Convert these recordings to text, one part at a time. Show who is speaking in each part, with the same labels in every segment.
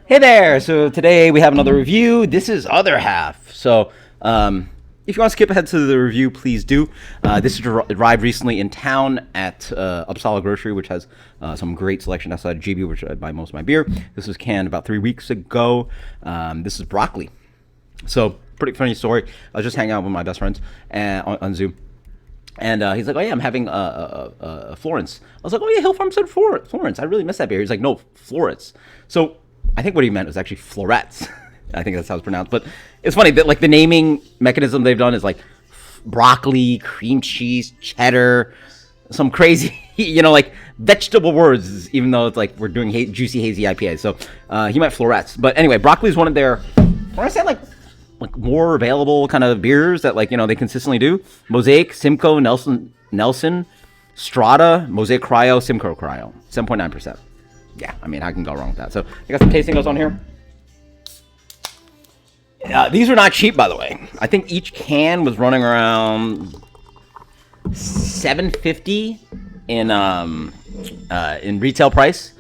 Speaker 1: Hey there! So today we have another review. This is Other Half. So if you want to skip ahead to the review, please do. This arrived recently in town at Uppsala Grocery, which has some great selection outside of GB, which I buy most of my beer. This was canned about 3 weeks ago. This is broccoli. So pretty funny story. I was just hanging out with my best friends on Zoom. And he's like, "Oh yeah, I'm having Florence." I was like, "Oh yeah, Hill Farm said Florence. I really miss that beer." He's like, "No, Florence." So I think what he meant was actually florets. I think that's how it's pronounced. But it's funny that like the naming mechanism they've done is like broccoli, cream cheese, cheddar, some crazy, like vegetable words. Even though it's like we're doing juicy hazy IPA, so he meant florets. But anyway, broccoli is one of their, I want to say like more available kind of beers that they consistently do. Mosaic, Simcoe, Nelson, Strata, Mosaic Cryo, Simcoe Cryo, 7.9%. Yeah, I mean, I can go wrong with that. So I got some tasting notes on here. These are not cheap, by the way. I think each can was running around $7.50 in retail price.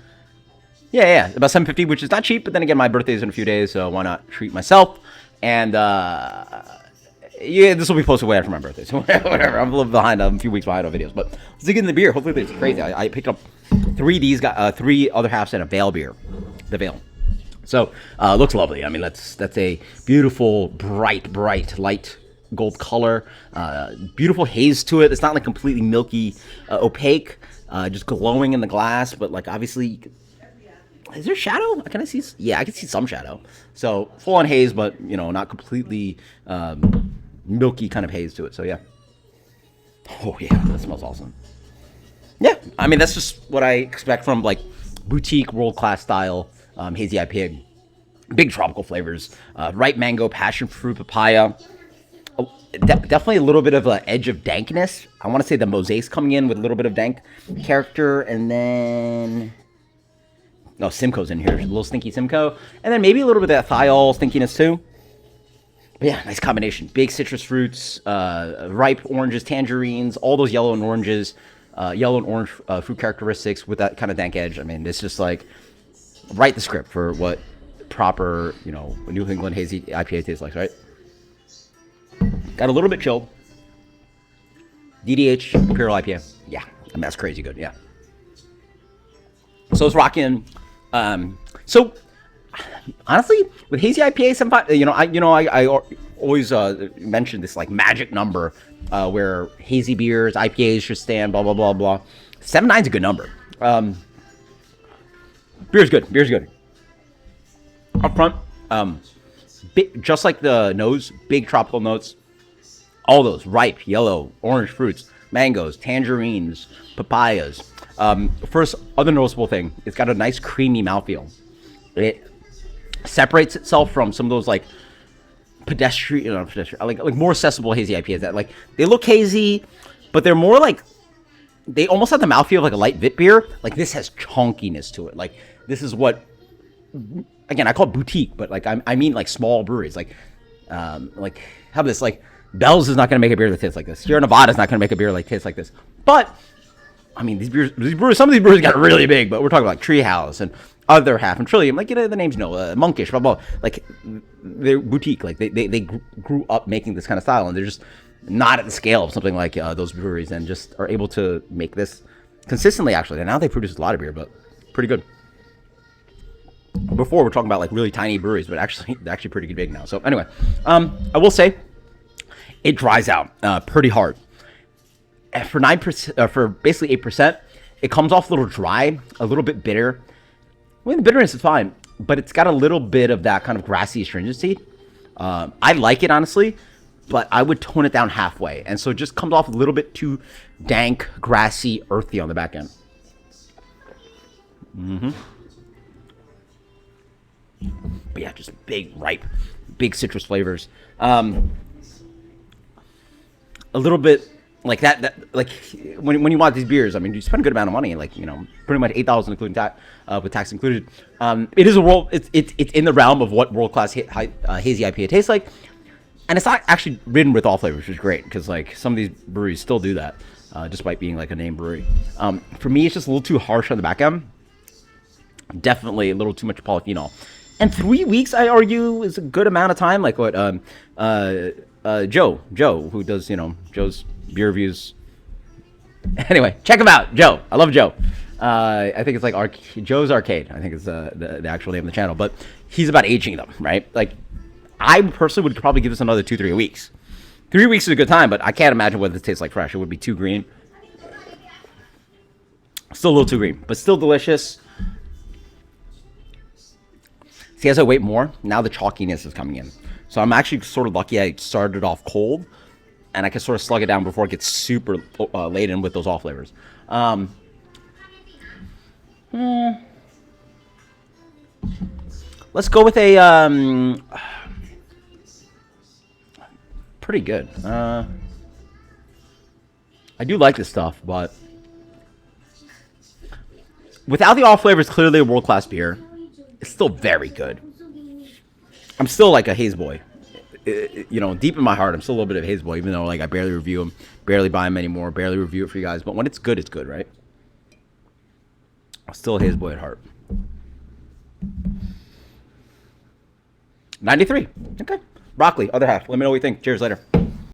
Speaker 1: Yeah, about $7.50, which is not cheap. But then again, my birthday is in a few days, so why not treat myself? And this will be posted way after my birthday, so whatever. I'm a little behind, a few weeks behind on videos. But let's dig in the beer. Hopefully it's crazy. I picked up three other halves and a Veil beer, the Veil. So looks lovely. I mean, that's a beautiful, bright, light gold color. Beautiful haze to it. It's not like completely milky, opaque, just glowing in the glass. But like obviously, is there shadow? Can I see? Yeah, I can see some shadow. So full on haze, but not completely milky kind of haze to it. So yeah. Oh yeah, that smells awesome. Yeah, I mean that's just what I expect from like boutique world class style hazy IPA. Big tropical flavors, ripe mango, passion fruit, papaya. Oh, definitely a little bit of an edge of dankness. I want to say the mosaic's coming in with a little bit of dank character, and then Simcoe's in here, a little stinky Simcoe, and then maybe a little bit of that thiol stinkiness too. But yeah, nice combination. Big citrus fruits, ripe oranges, tangerines, all those yellow and oranges, yellow and orange fruit characteristics with that kind of dank edge. I mean, it's just like write the script for what proper, New England hazy IPA tastes like, right? Got a little bit chilled. DDH Imperial IPA. Yeah, I mean, that's crazy good. Yeah. So it's rocking. So honestly, with hazy IPA, sometimes I always mention this like magic number where hazy beers, IPAs should stand. Blah blah blah blah. 7.9 is a good number. Beer's good. Up front, just like the nose, big tropical notes. All those ripe, yellow, orange fruits, mangoes, tangerines, papayas. First, other noticeable thing, it's got a nice creamy mouthfeel. It separates itself from some of those like pedestrian, like more accessible hazy IPAs that like they look hazy, but they're more like they almost have the mouthfeel of like a light Vit beer. Like this has chunkiness to it. Like this is what, again, I call it boutique, but like I mean like small breweries. Like how this like Bell's is not going to make a beer that tastes like this. Sierra Nevada is not going to make a beer like tastes like this. But I mean, these breweries, some of these breweries got really big, but we're talking about Treehouse and Other Half and Trillium. Like, the names, Monkish, blah, blah. Like, they're boutique. Like, they grew up making this kind of style, and they're just not at the scale of something like those breweries, and just are able to make this consistently, actually. And now they produce a lot of beer, but pretty good. Before, we're talking about, like, really tiny breweries, but actually, they're actually pretty big now. So, anyway, I will say, it dries out pretty hard. For 9%, for basically 8%, it comes off a little dry, a little bit bitter. I mean, the bitterness is fine, but it's got a little bit of that kind of grassy astringency. I like it, honestly, but I would tone it down halfway. And so it just comes off a little bit too dank, grassy, earthy on the back end. But yeah, just big, ripe, big citrus flavors. A little bit like that like when you want these beers, I mean, you spend a good amount of money, like, pretty much $8 including tax, with tax included. It is it's in the realm of what world-class hazy IPA tastes like. And it's not actually ridden with all flavors, which is great, because like some of these breweries still do that, despite being like a name brewery. For me, it's just a little too harsh on the back end. Definitely a little too much polyphenol. And 3 weeks, I argue, is a good amount of time. Like what, Joe, who does, Joe's beer reviews. Anyway, check him out, Joe. I love Joe. I think it's like Joe's Arcade. I think it's the actual name of the channel. But he's about aging them, right? Like, I personally would probably give this another 2-3 weeks. 3 weeks is a good time, but I can't imagine what this tastes like fresh. It would be too green. Still a little too green, but still delicious. See, as I wait more, now the chalkiness is coming in. So I'm actually sort of lucky I started off cold, and I can sort of slug it down before it gets super laden with those off flavors. Let's go with a pretty good. I do like this stuff, but without the off flavors, clearly a world-class beer. It's still very good. I'm still like a Haze boy. Deep in my heart, I'm still a little bit of a Haze boy, even though like I barely review them, barely buy them anymore, barely review it for you guys. But when it's good, right? I'm still a Haze boy at heart. 93. Okay. Broccoli, other half. Let me know what you think. Cheers later.